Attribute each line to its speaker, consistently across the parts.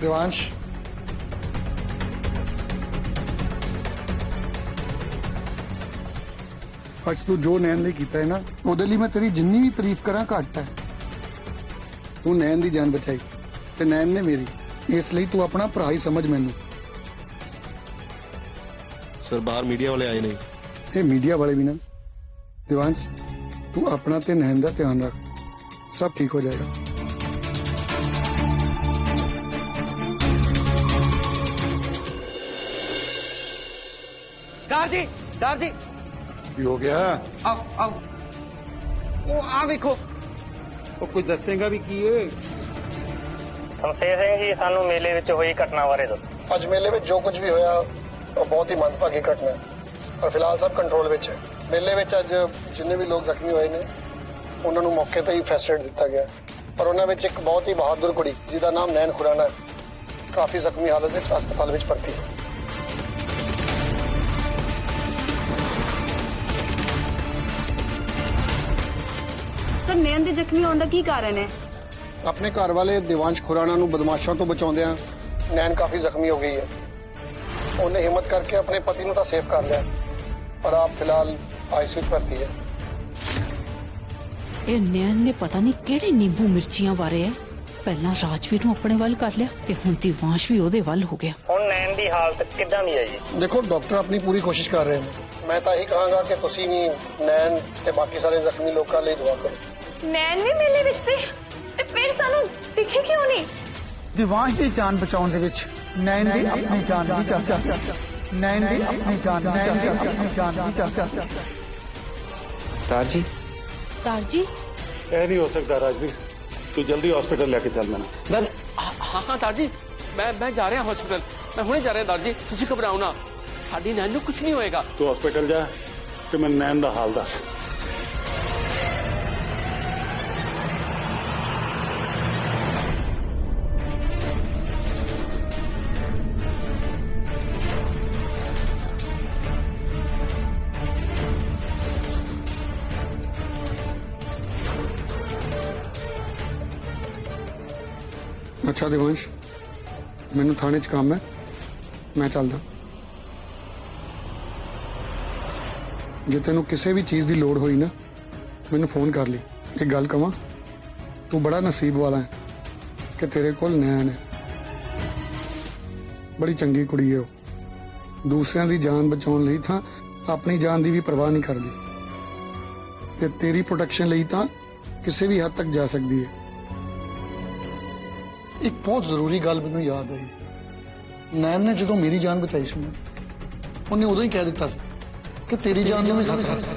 Speaker 1: देवांश अज तू जो नैन लिए कीता है ना ਉਹਦੇ ਲਈ मैं तेरी जिन्नी भी तारीफ करा घट है। तू नैन की जान बचाई ते नैन ने मेरी, इसलिए तू अपना भरा ही समझ मैनू।
Speaker 2: सर बाहर मीडिया वाले आए नहीं।
Speaker 1: ये मीडिया वाले भी ना देवांश, तू अपना ते नैन का ध्यान रख, सब ठीक हो जाएगा।
Speaker 3: दार जी
Speaker 1: की हो गया?
Speaker 3: आओ आओ ओ आ देखो ओ कुछ दसेगा भी की है।
Speaker 4: शमशेर सिंह जी सानू मेले विच होई घटना बारे दसो।
Speaker 1: अज मेले में जो कुछ भी होया वो बहुत ही मंदभागी घटना है, पर फिलहाल सब कंट्रोल में है। मेले में अज जिन्ने भी लोग जख्मी हुए ने उन्होंने मौके पर ही फर्स्ट एड दिता गया, पर उन्होंने एक बहुत ही बहादुर कुड़ी जिसका नाम नैन खुराना है, काफी जख्मी हालत में अस्पताल में भर्ती है।
Speaker 5: सर नैन दे जख्मी होने का की कारण है?
Speaker 1: अपने घर वाले देवांश खुराना नू बदमाशों तो बचाउंदियां नैन काफी जख्मी हो गई है। उन्हें हिम्मत करके अपने पति नू तो सेफ कर लिया, पर आप फिलहाल आईसीयू में भर्ती है।
Speaker 6: ਇਹ ਨੈਣ ਨੇ ਪਤਾ ਨਹੀਂ ਕਿਹੜੇ ਨਿੰਬੂ ਮਿਰਚੀਆਂ ਵਾਰੇ ਹੈ। ਪਹਿਲਾਂ ਰਾਜਵੀਰ ਨੂੰ ਆਪਣੇ ਵੱਲ ਕਰ ਲਿਆ ਤੇ ਹੁਣ ਦੀਵਾਂਸ਼ ਵੀ ਉਹਦੇ ਵੱਲ ਹੋ ਗਿਆ।
Speaker 4: ਹੁਣ ਨੈਣ ਦੀ ਹਾਲਤ ਕਿੱਦਾਂ ਦੀ ਹੈ ਜੀ?
Speaker 1: देखो डॉक्टर अपनी पूरी कोशिश कर रहे हैं, मैं तो यही कहांगा कि तुसी भी नैन ते बाकी सारे जख्मी लोगों लिए दुआ करो।
Speaker 5: नैन भी मेले विच थे ते फिर सानू दिखे क्यों नहीं?
Speaker 7: दिवांश की जान बचाने दे विच नैन दी अपनी जान भी चर्चा, नैन दी अपनी जान, नैन दी अपनी जान भी चर्चा।
Speaker 3: दार जी
Speaker 8: यह नहीं हो सकता राजवीर, तू जल्दी हॉस्पिटल लेके चल मैंने।
Speaker 9: हाँ हाँ दार जी, मैं जा रहा हॉस्पिटल, मैं हुणे जा रहा दार जी, तुसी घबराओ ना, साडी नैन नूं कुछ नहीं होएगा।
Speaker 8: तू हॉस्पिटल जा ते मैं नैन दा हाल दस।
Speaker 1: अच्छा देवांश, मैनू थाने च काम है, मैं चलदा। जे तेनू किसी भी चीज की लोड़ हुई ना मैनू फोन कर ली। एक गल कवां, तू बड़ा नसीब वाला है कि तेरे कोल नैन है। बड़ी चंगी कुड़ी है वो, दूसरिਆਂ ਦੀ जान बचाउण लई तां अपनी जान की भी परवाह नहीं करदी ते तेरी प्रोटेक्शन लई तां किसी भी हद तक जा सकती है। एक बहुत जरूरी गल मैनू याद आई, नैन ने जो मेरी जान बचाई सी उन्हें उदों ही कह दिता कि तेरी जान भी खतरा है।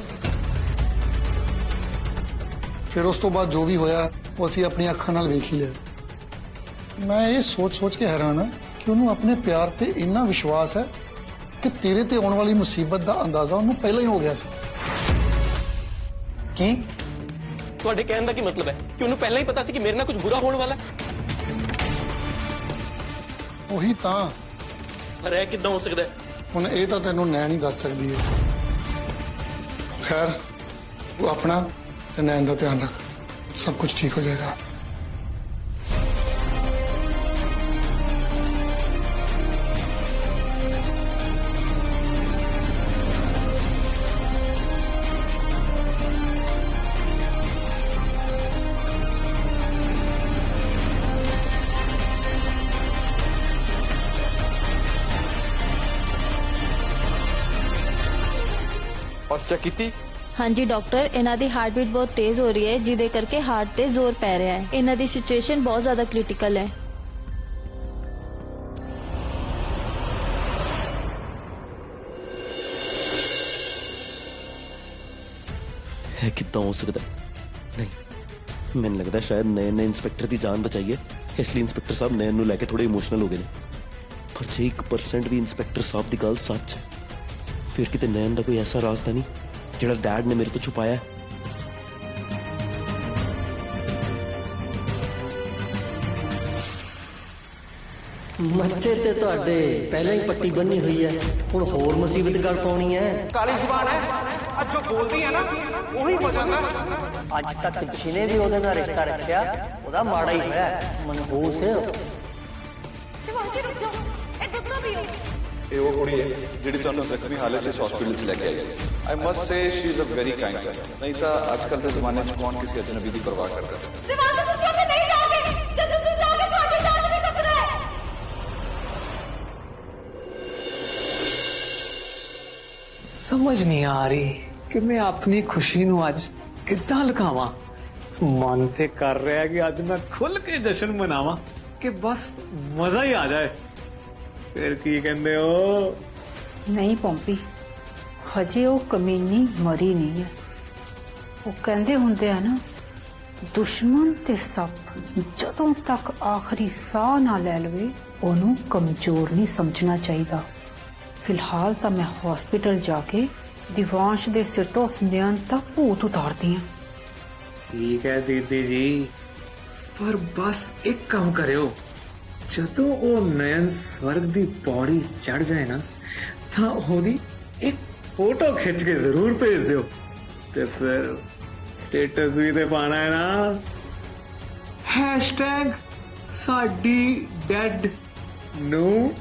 Speaker 1: फिर उस तो बाद जो भी होया वो असी अपनी अखां नाल वेख ही लिया। मैं ये सोच सोच के हैरान हाँ कि उन्होंने अपने प्यार ते इन्ना विश्वास है कि तेरे ते आने वाली मुसीबत का अंदाजा उन्होंने पहले ही हो गया सी।
Speaker 9: की तुहाडे कहने दा की मतलब है कि उन्हें पहले ही पता सी कि मेरे नाल कुछ बुरा होने वाला है?
Speaker 1: ਉਹੀ ਤਾਂ
Speaker 9: पर यह किद्दां हो सकता है?
Speaker 1: ਹੁਣ ਇਹ ਤਾਂ ਤੈਨੂੰ ਨੈਣ ਹੀ ਦੱਸ ਸਕਦੀ ਹੈ। खैर वो अपना ते नैन का ध्यान रख, सब कुछ ठीक हो जाएगा।
Speaker 9: और चेक की?
Speaker 10: हाँ जी डॉक्टर, इन्हां दी हार्ट बीट बहुत तेज हो रही है जिदे करके हार्ट ते जोर पै रहा है। इन्हां दी सिचुएशन बहुत ज्यादा क्रिटिकल है।
Speaker 2: है कितना हो सकता है? नहीं, मैंने लगता है शायद नए नए इंस्पेक्टर की जान बचाई है, इसलिए इंस्पेक्टर साहब नैन नूं लैके थोड़े इमोशनल हो गए ने। पर जे 1% भी इंस्पेक्टर साहब की गल सच है, फिर किते नैन का कोई ऐसा राज तो नहीं जिहड़ा डैड ने मेरे तो छुपाया है।
Speaker 11: मच्चे ते तुहाडे पहले ही पट्टी बनी हुई है, हुण होर मुसीबत गल पाउणी है।
Speaker 3: काली जुबान है, आज जो बोलती है ना वही हो जाता।
Speaker 11: अज तक जिन्हें भी ओदे नाल रिश्ता रखिया ओदा माड़ा ही होया। मनहूस
Speaker 5: ਤੁਸੀਂ ਰੁਕ ਜਾਓ, ਇਹ ਦੁੱਧ ਵੀ ਹੋ।
Speaker 12: ਇਹ ਉਹ ਕੁੜੀ ਹੈ ਜਿਹੜੀ ਤੁਹਾਨੂੰ ਜ਼ਖਮੀ ਹਾਲਤ 'ਚ ਹਸਪੀਟਲ 'ਚ ਲੈ ਕੇ ਆਈ ਸੀ। I must say she is a very kind girl. ਨਹੀਂ ਤਾਂ ਅੱਜ ਕੱਲ੍ਹ ਦੇ ਜ਼ਮਾਨੇ 'ਚ ਕੌਣ ਕਿਸੇ ਅਜਨਬੀ ਦੀ ਪਰਵਾਹ ਕਰਦਾ।
Speaker 5: ਦਿਵਾਨ ਤੁਸੀਂ ਉੱਥੇ ਨਹੀਂ ਜਾਓਗੇ, ਜੇ ਤੁਸੀਂ ਜਾਓਗੇ ਤੁਹਾਡੀ ਜਾਨ ਨੂੰ ਵੀ ਖਤਰਾ ਹੈ।
Speaker 13: ਸਮਝ ਨਹੀਂ ਆ ਰਹੀ ਕਿ ਮੈਂ ਆਪਣੀ ਖੁਸ਼ੀ ਨੂੰ ਅੱਜ ਕਿੱਦਾਂ ਲੁਕਾਵਾਂ। ਮਨ ਤੇ ਕਰ ਰਿਹਾ ਕਿ ਅੱਜ ਮੈਂ ਖੁੱਲ ਕੇ ਜਸ਼ਨ ਮਨਾਵਾਂ ਕਿ ਬਸ ਮਜ਼ਾ ਹੀ ਆ ਜਾਏ। ਫਿਰ ਕੀ ਕਹਿੰਦੇ ਹੋ?
Speaker 6: ਨਹੀਂ ਪੰਪੀ, ਹਜੇ ਉਹ ਕਮੀਨੀ ਮਰੀ ਨਹੀਂ ਹੈ। ਉਹ ਕਹਿੰਦੇ ਹੁੰਦੇ ਆ ਨਾ, ਦੁਸ਼ਮਣ ਤੇ ਸੱਪ ਜਦੋਂ ਤੱਕ ਆਖਰੀ ਸਾਹ ਨਾ ਲੈ ਲਵੇ ਉਹਨੂੰ ਕਮਜ਼ੋਰ ਨਹੀਂ ਸਮਝਣਾ ਚਾਹੀਦਾ। ਫਿਲਹਾਲ ਤਾਂ ਮੈਂ ਹਸਪੀਟਲ ਜਾ ਕੇ ਦਿਵਾਂਸ਼ ਦੇ ਸਿਰ ਤੋਂ ਸੁਨਿਆਨ ਤੱਕ ਭੂਤ ਉਤਾਰਦੀ ਹਾਂ।
Speaker 13: ਠੀਕ ਹੈ ਦੀਦੀ ਜੀ, ਪਰ ਬਸ ਇੱਕ ਕੰਮ ਕਰਿਓ, ਜਦੋਂ ਉਹ ਨयन स्वर्ग ਦੀ ਪੌੜੀ ਚੜ ਜਾਏ ਨਾ ਤਾਂ ਉਹਦੀ ਇੱਕ ਫੋਟੋ ਖਿੱਚ ਕੇ ਜ਼ਰੂਰ ਭੇਜ ਦਿਓ ਤੇ ਫਿਰ ਸਟੇਟਸ ਵੀ ਤੇ ਪਾਣਾ ਹੈ ਨਾ, #ਸਾਡੀ ਡੈਡ ਨੂੰ।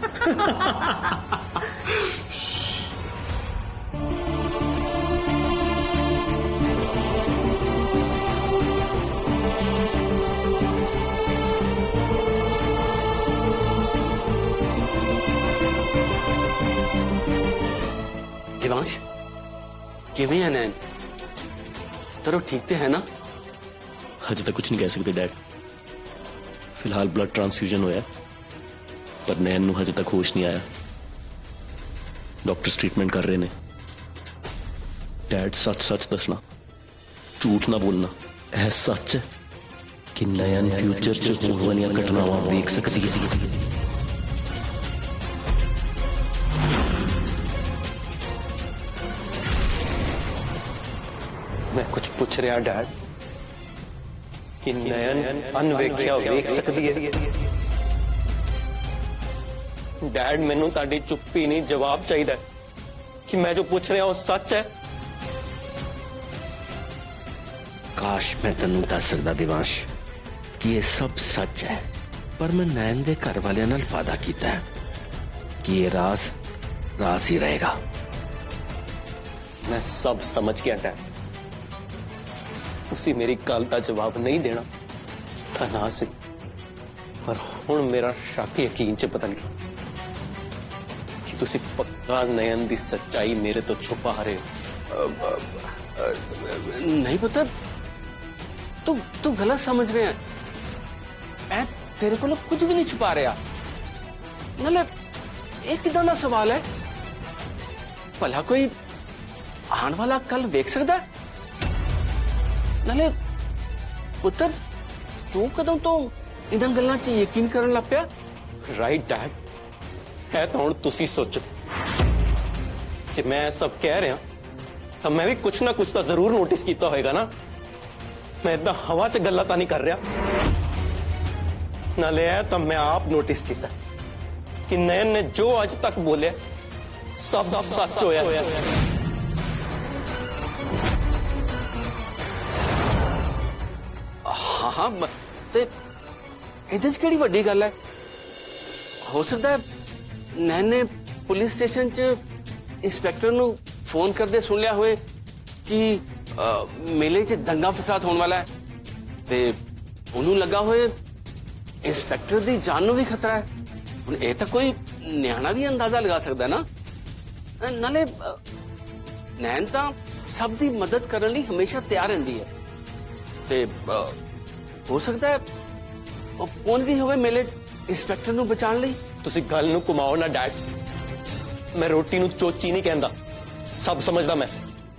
Speaker 9: दिवांश किवें है नैन? तेरा ठीक ते है ना?
Speaker 2: हजे तक कुछ नहीं कह सकते डैड। फिलहाल ब्लड ट्रांसफ्यूजन होया, पर नैन नूं हजे तक होश नहीं आया। डॉक्टर्स ट्रीटमेंट कर रहे ने। डैड सच सच दसना, झूठ ना बोलना। यह सच है कि नयन फ्यूचर च होने वाली घटनावां वेख सकदी है।
Speaker 14: मैं कुछ पूछ रहा डैड कि नयन अनवेख्या वेख सकती है? डैड मैनू ताड़ी चुप्पी नहीं जवाब चाहिए कि मैं जो पूछ रहा हूं सच है।
Speaker 9: काश मैं तेनू दस सकदा दिवांश कि ये सब सच है, पर मैं नैन दे घर वाले नाल वादा कीता है कि ये राज राज ही रहेगा।
Speaker 14: मैं सब समझ गया डैड, तुसी मेरी गल का जवाब नहीं देना था ना सही, पर हुण मेरा शक यकीन च बदल गया कि तुसी पक्का नयन दी सच्चाई मेरे तो छुपा रहे हो।
Speaker 9: नहीं पुत्र, तू गलत समझ रहे हैं। मैं तेरे को कुछ भी नहीं छुपा रहा। नाले एक किदां दा सवाल है, भला कोई आने वाला कल वेख सकदा है? नाले पुत्र, तू कदों तो इन्हां गल्लां च यकीन करन लग पिया?
Speaker 14: राइट डैड, है तो हुण तुसी सोचो। जे मैं सब कह रहा तो मैं भी कुछ ना कुछ तो जरूर नोटिस किया होगा ना। मैं इदा हवा च गल्लां तां नहीं कर रहा। नाले है तो मैं आप नोटिस किया कि नयन ने जो आज तक बोले सब सच होया।
Speaker 9: हाँ ते इहदे च केड़ी वड्डी गल है? हो सकता है नैन ने पुलिस स्टेशन च इंस्पैक्टर नू फोन करदे सुन लिया होए कि मेले च दंगा फसाद होने वाला है, ते उन्होंने लगा होए इंस्पैक्टर दी जान नू भी खतरा है। हुण ये तो कोई न्याणा भी अंदाजा लगा सकता है ना। नाले नैन तां सब दी मदद करने लई हमेशा तैयार रहिंदी है, ते हो सकता है कौन भी होवे मेले इंस्पैक्टर नू बचाण लई।
Speaker 14: तुसी गल नू घुमाओ ना डैड, मैं रोटी नू चोची नहीं कहंदा, सब समझदा मैं।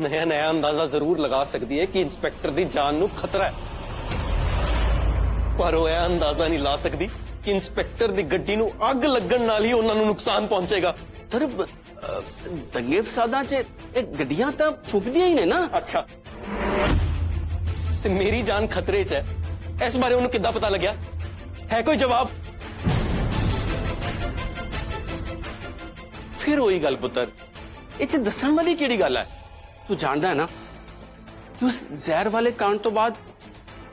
Speaker 14: नया नया अंदाजा जरूर लगा सकती है कि इंस्पैक्टर दी जान नू खतरा है, पर वो यह अंदाजा नहीं ला सकती कि इंस्पैक्टर दी गड्डी नू अग लगन नाल ही उन्हां नू नुकसान पहुंचेगा।
Speaker 9: तर दंगे फसादां च गड्डियां तां फुकदियां ही ने ना।
Speaker 14: अच्छा, ते मेरी जान खतरे च है, इस बारे उन्हें किद्दां पता लग्या? है कोई जवाब?
Speaker 9: फिर वही गल पुत्र, इस दसन वाली केड़ी गल है? तू जानदा है ना कि उस जहर वाले कांड तो बाद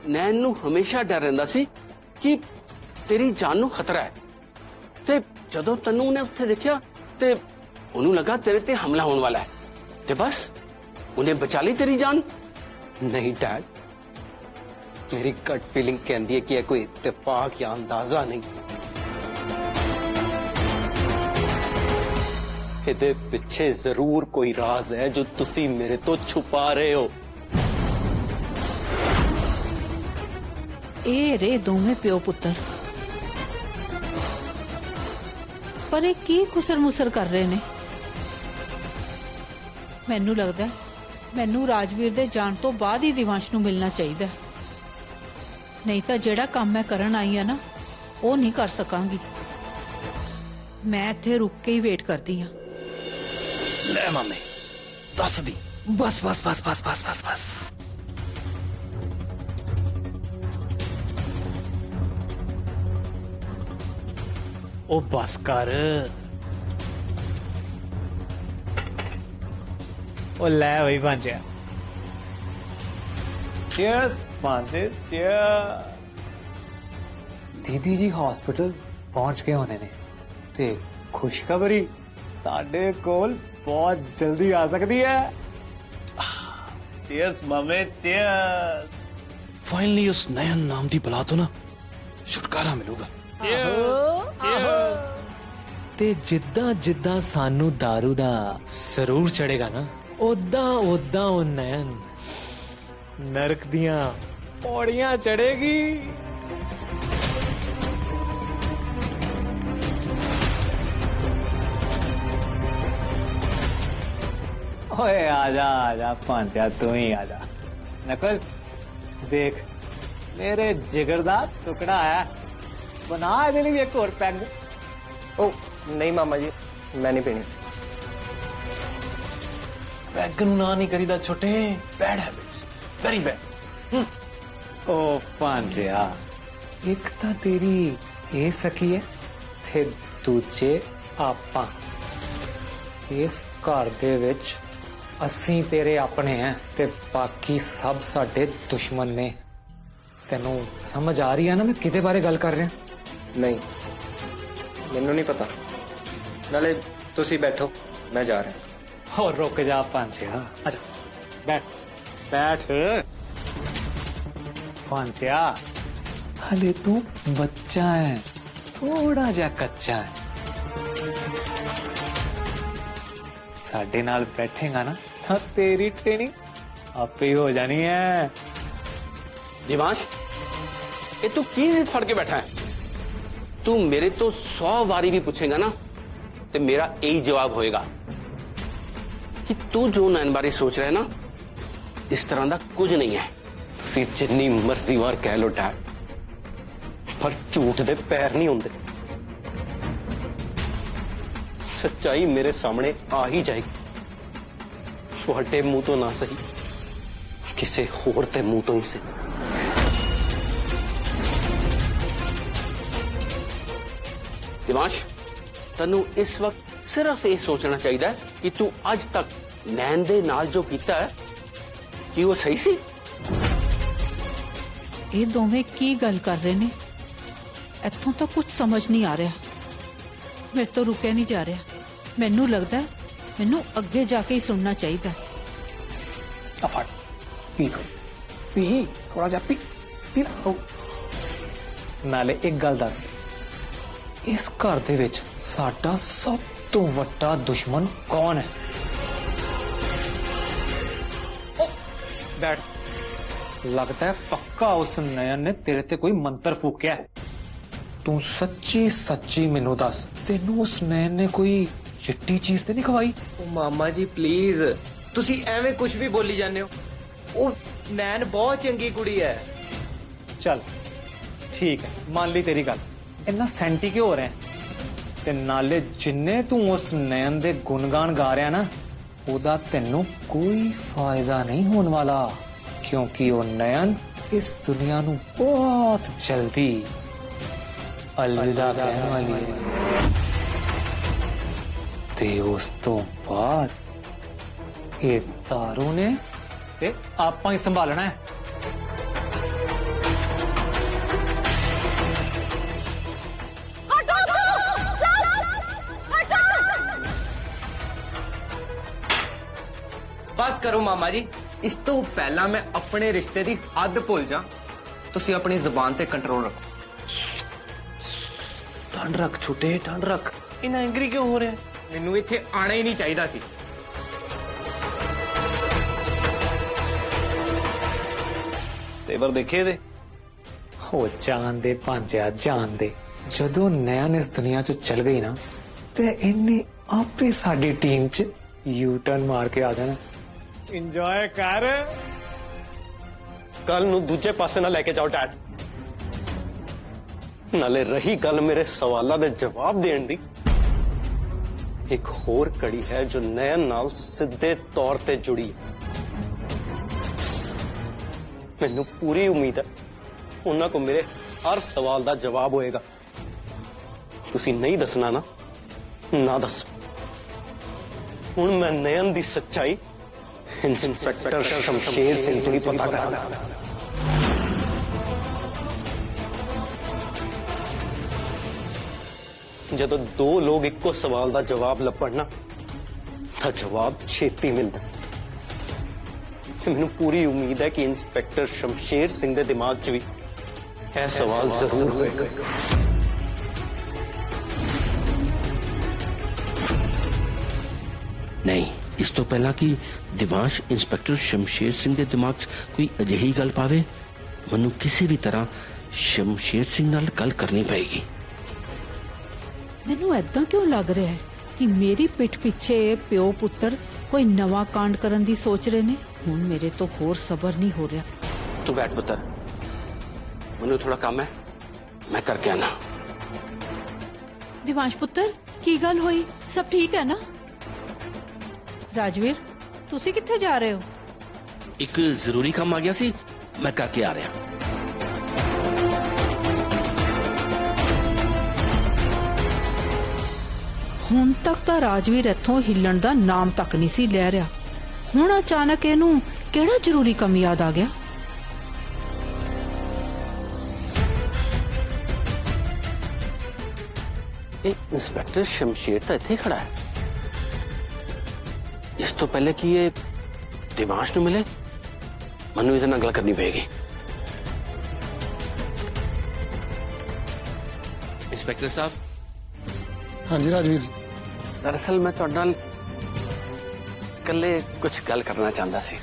Speaker 9: नैन नू हमेशा डर रहिंदा सी कि तेरी जान नू खतरा है, ਤੇ ਜਦੋਂ ਤੈਨੂੰ ਨੇ ਉੱਥੇ ਦੇਖਿਆ ਤੇ ਉਹਨੂੰ ਲੱਗਾ ਤੇਰੇ ਤੇ ਹਮਲਾ ਹੋਣ ਵਾਲਾ ਹੈ ਤੇ ਬਸ ਉਹਨੇ ਬਚਾ ਲਈ ਤੇਰੀ ਜਾਨ।
Speaker 14: नहीं डैड, मेरी गट फीलिंग कहती है कि यह कोई इत्तेफाक या अंदाजा नहीं। ਇਹਦੇ ਪਿੱਛੇ ਜ਼ਰੂਰ ਕੋਈ ਰਾਜ਼ ਹੈ ਜੋ ਤੁਸੀਂ ਮੇਰੇ ਤੋਂ ਛੁਪਾ ਰਹੇ ਹੋ।
Speaker 6: ਇਹ ਰੇ ਦੋਵੇਂ ਪਿਓ ਪੁੱਤਰ, ਪਰ ਇਹ ਕੀ ਖੁਸਰ ਮੁਸਰ ਕਰ ਰਹੇ ਨੇ? ਮੈਨੂੰ ਲੱਗਦਾ ਮੈਨੂੰ ਰਾਜਵੀਰ ਦੇ ਜਾਣ ਤੋਂ ਬਾਅਦ ਹੀ ਦਿਵਾਂਸ਼ ਨੂੰ ਮਿਲਣਾ ਚਾਹੀਦਾ, ਨਹੀਂ ਤਾਂ ਜਿਹੜਾ ਕੰਮ ਮੈਂ ਕਰਨ ਆਈ ਆ ਨਾ ਉਹ ਨਹੀਂ ਕਰ ਸਕਾਂਗੀ। ਮੈਂ ਇੱਥੇ ਰੁਕ ਕੇ ਹੀ ਵੇਟ ਕਰਦੀ ਆ।
Speaker 2: ਲੈ ਮਾਮੇ ਦੱਸ ਦੀ, ਬਸ ਬਸ ਬਸ ਬਸ ਬਸ ਬਸ ਬਸ।
Speaker 13: ਉਹ ਬਸ ਕਰ। ਉਹ ਲੈ ਵही ਭਾਂਜਿਆ, ਚੀਅਰਸ ਭਾਂਜੇ, ਚੀਅਰ। ਦੀਦੀ ਜੀ ਹਸਪੀਟਲ ਪਹੁੰਚ ਗਏ ਹੋਣੇ ਨੇ ਤੇ ਖੁਸ਼ਖਬਰੀ ਸਾਡੇ ਕੋਲ बहुत जल्दी आ सकती है। चीयर्स मामे, चीयर्स।
Speaker 2: फाइनली उस नयन नाम की बला तो ना छुटकारा मिलूगा।
Speaker 13: ते जिद्दां जिद्दां सानू दारू दा सरूर चढ़ेगा ना, ओदां ओदां ओ नयन नरक दियां पौड़ियां चढ़ेगी। ओए आजा आजा भांजा, तू ही आजा। नकल देख मेरे जिगर दा टुकड़ा है, बना दे लिए एक और पैग।
Speaker 14: ओ नहीं मामा जी, मैं नहीं पीनी।
Speaker 2: पैग ना नहीं करीदा छोटे, बैड हैबिट्स, वेरी बैड।
Speaker 13: ओ भांजा, एक तो तेरी ये सखी है ते दूजे आपा। इस घर दे विच ਅਸੀਂ ਤੇਰੇ ਆਪਣੇ हैं ਤੇ ਬਾਕੀ ਸਭ ਸਾਡੇ ਦੁਸ਼ਮਣ ਨੇ। ਤੈਨੂੰ ਸਮਝ ਆ ਰਹੀ ਹੈ ਨਾ ਮੈਂ ਕਿਹਦੇ ਬਾਰੇ ਗੱਲ ਕਰ ਰਿਹਾ?
Speaker 14: नहीं ਮੈਨੂੰ नहीं पता, नाले तुसी बैठो, मैं जा रहा।
Speaker 13: और रुक जा भांसिया, आजा बैठ बैठ। भांसिया हले तू बच्चा है, थोड़ा जा कच्चा है। साडे नाल बैठेगा ना तो तेरी ट्रेनिंग आपे ही हो जानी है।
Speaker 9: दिवांश, ये तू की जिद फड़ के बैठा है? तू मेरे तो 100 बारी भी पूछेगा ना तो मेरा यही जवाब होएगा कि तू जो नैन बारी सोच रहा है ना, इस तरह का कुछ नहीं है।
Speaker 14: तुसी जिन्नी मर्जी वार कह लो डैड, पर झूठ दे पैर नहीं होंदे। सच्चाई मेरे सामने आ ही जाएगी, ਤੁਹਾਡੇ ਮੂੰਹ ਤੋਂ ਨਾ ਸਹੀ ਕਿਸੇ ਹੋਰ ਦੇ ਮੂੰਹ ਤੋਂ ਹੀ ਸੇ।
Speaker 9: दिवांश, तन्नू इस वक्त सिर्फ ये सोचना चाहिए कि तू अज तक नैन दे नाल जो कीता है कि वो सही सी।
Speaker 6: ये दोवें की गल कर रहे ने? इत्थों तो कुछ समझ नहीं आ रहा, मेरे तो रुके नहीं जा रहा। मैनू लगता है मैनू अगे जाके ही सुनना चाहिए।
Speaker 13: अफड़ पी थोड़ी, पी थोड़ा जा, पी पी ला। नाले एक गल दस, इस घर दे विच साडा सब तो वड्डा दुश्मन कौन है? बैठ। लगता है पक्का उस नयन ने तेरे ते कोई मंत्र फूकिया है। तू सच्ची सच्ची मैनू दस, तेनू उस नयन ने कोई चिट्टी चीज ते नहीं खवाई?
Speaker 14: मामा जी प्लीज, तुसी एवें कुछ भी बोली जाने हो। ओ नैन बहुत चंगी कुड़ी है।
Speaker 13: चल ठीक है, मान ली तेरी गल। इन्ना सेंटी क्यों हो रहे हैं? ते नाले जिन्ने तू उस नयन दे गुणगान गा रहा ना, ओदा तेनू कोई फायदा नहीं होने वाला, क्योंकि वो नयन इस दुनिया नू बहुत जल्दी अलविदा कहने वाली है। ते उस तो बाद ये दारू ने ते आपां ही संभालना है।
Speaker 5: हटो,
Speaker 15: बस करो मामा जी, इस तो पहला मैं अपने रिश्ते की हद भुल जा, तुसी अपनी जुबान ते कंट्रोल रखो।
Speaker 14: ठंड रख छोटे, ठंड रख। इन्ना एंग्री क्यों हो रहा है?
Speaker 15: मैनू इत्थे आना ही नहीं चाहिदा सी।
Speaker 14: तेवर देखे दे
Speaker 13: हो जान दे भांजिया, जान दे। जदों नयन इस दुनिया च चल गई ना ते इन्ने आपे साडी टीम च यू टर्न मार के आ जाना। इंजॉय कर।
Speaker 14: कल नू दूजे पासे ना लेके जाओ डैड। नाले रही गल मेरे सवालों दे जवाब देने दी, एक होर कड़ी है जो नयन नाल सीधे तौर ते जुड़ी है। मैनू पूरी उम्मीद है उन्हां को मेरे हर सवाल दा जवाब होएगा। तुसी नहीं दसना ना दसो। हुण मैं नयन दी सच्चाई इंस्पेक्टर शमशेर सिंह को ही पता करना। जदों दो लोग इक्को सवाल दा जवाब लभण ना तां जवाब छेती मिलदा। मैनू पूरी उम्मीद है कि इंस्पेक्टर शमशेर सिंह दे दिमाग च भी यह सवाल जरूर होएगा।
Speaker 16: नहीं, इस तो पहला कि दिवांश इंस्पेक्टर शमशेर सिंह दे दिमाग च कोई अजिही गल पावे, मनु किसी भी तरह शमशेर सिंह नाल गल करनी पएगी।
Speaker 6: मैनू ऐदा क्यों लग रहा है कि मेरी पिठ पिछे प्यो पुत्र कोई नवा कांड करन दी सोच रहे ने। हुण मेरे तो होर सबर नहीं हो रहा।
Speaker 16: तू बैठ पुत्र, मनु थोड़ा काम है, मैं करके आना।
Speaker 6: दिवांश पुत्र की गल हुई, सब ठीक है ना? राजवीर तुसी कित्थे जा रहे हो?
Speaker 16: एक जरूरी काम आ गया सी, मैं करके आ रहा।
Speaker 6: ਹੁਣ तक तो राजवीर इथों हिलन का नाम तक नहीं सी लै रहा। हुण अचानक इनू केड़ा जरूरी काम याद आ गया?
Speaker 16: इंस्पेक्टर शमशेर तो इत्थे खड़ा है। इस तो पहले कि ये दिवांश नूं मिले, मनु इहदे नाल गल करनी पेगी। इंस्पेक्टर साहब।
Speaker 1: हाँ जी राजवीर जी।
Speaker 16: दरअसल मैं तुहाडे नाल कल्ले कुछ गल करना चाहता सी।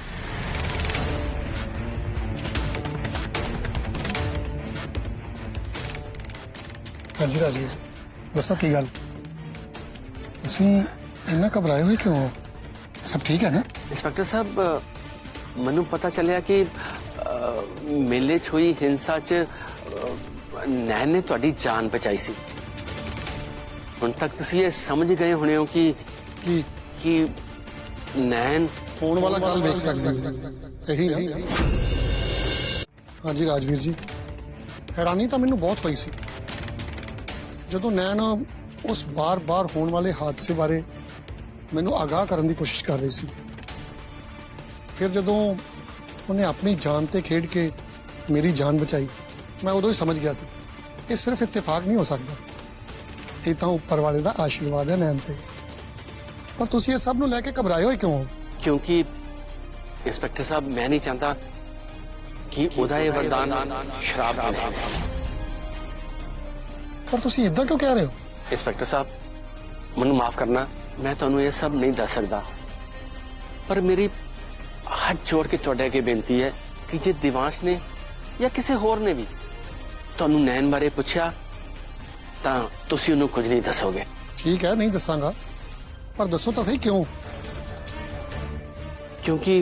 Speaker 1: हाँ जी राजवीर जी, दसो की गल? तुसीं इन्ना घबराए हुए क्यों हो? सब ठीक है ना?
Speaker 16: इंस्पेक्टर साहब, मनु पता चलिया कि मेले च हुई हिंसा च नैन ने तुहाडी जान बचाई सी। हुण तक तुसीं ये समझ गए होने हो कि नैन
Speaker 1: होने वाला गल देख सकते यही है। हाँ जी राजवीर जी, हैरानी तो मैनू बहुत हुई सी जदों नैन उस बार बार होने वाले हादसे बारे मैनू आगाह करने की कोशिश कर रही सी। फिर जदों उन्हें अपनी जान ते खेड के मेरी जान बचाई, मैं उदों ही समझ गया सी ये सिर्फ इत्तेफाक नहीं हो सकता, ये तो उपर वाले का आशीर्वाद है नैन ते। पर तुसी ये सब नू लेके घबराए हुए क्यों हो?
Speaker 16: क्योंकि इंस्पेक्टर साहब, मैं नहीं चाहता कि ओदा ये वरदान शराब बने।
Speaker 1: पर तुसी इदां क्यों कह रहे हो?
Speaker 16: इंस्पेक्टर साहब, मनु माफ करना, मैं तुहानू ये सब नहीं दस सकता, पर मेरी हाथ जोड़ के तुहाडे अगे बेनती है कि जे दिवांश ने या किसी होर ने भी तुहानू नैन बारे पुछया तां तुसी उन्हें कुछ नहीं दसोगे।
Speaker 1: ठीक है, नहीं दसांगा, पर दसो तो सही क्यों?
Speaker 16: क्योंकि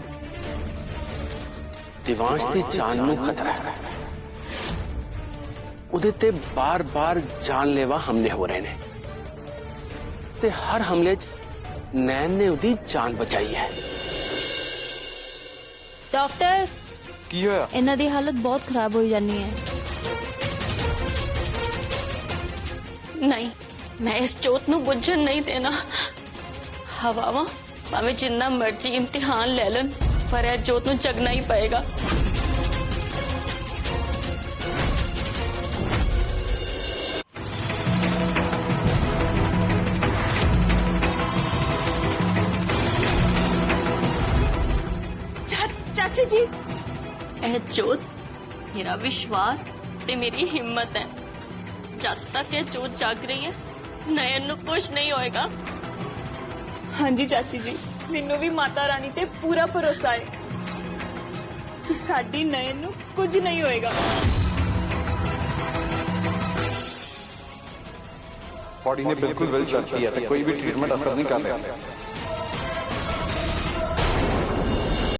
Speaker 16: दिवांश की जान नू खतरा है। उहदे ते बार बार जानलेवा हमले हो रहे ने ते हर हमले च नैन ने उहदी जान बचाई है।
Speaker 10: डॉक्टर
Speaker 12: की होया?
Speaker 10: इन्हां दी हालत बहुत खराब हो जानी है।
Speaker 5: नहीं, मैं इस जोत नू बुझन नहीं देना। हवावा भावें जिन्ना मर्जी इम्तिहान ले लन, पर यह जोत नू जगना ही पएगा। ਚਾਚੀ ਜੀ ਇਹ ਜੋਤ ਮੇਰਾ ਵਿਸ਼ਵਾਸ ਤੇ ਮੇਰੀ ਹਿੰਮਤ ਹੈ। ਜਦ ਤੱਕ ਇਹ ਜੋਤ ਜਾਗ ਰਹੀ ਹੈ ਨयन ਨੂੰ ਕੁਝ ਨਹੀਂ ਹੋਏਗਾ।
Speaker 17: ਹਾਂਜੀ ਚਾਚੀ ਜੀ, ਮੈਨੂੰ ਵੀ ਮਾਤਾ ਰਾਣੀ ਤੇ ਪੂਰਾ ਭਰੋਸਾ ਹੈ ਕਿ ਸਾਡੀ ਨयन ਨੂੰ ਕੁਝ ਨਹੀਂ ਹੋਏਗਾ।
Speaker 12: बॉडी ने बिल्कुल वेल चल की है तो कोई भी ट्रीटमेंट असर नहीं कर रहा।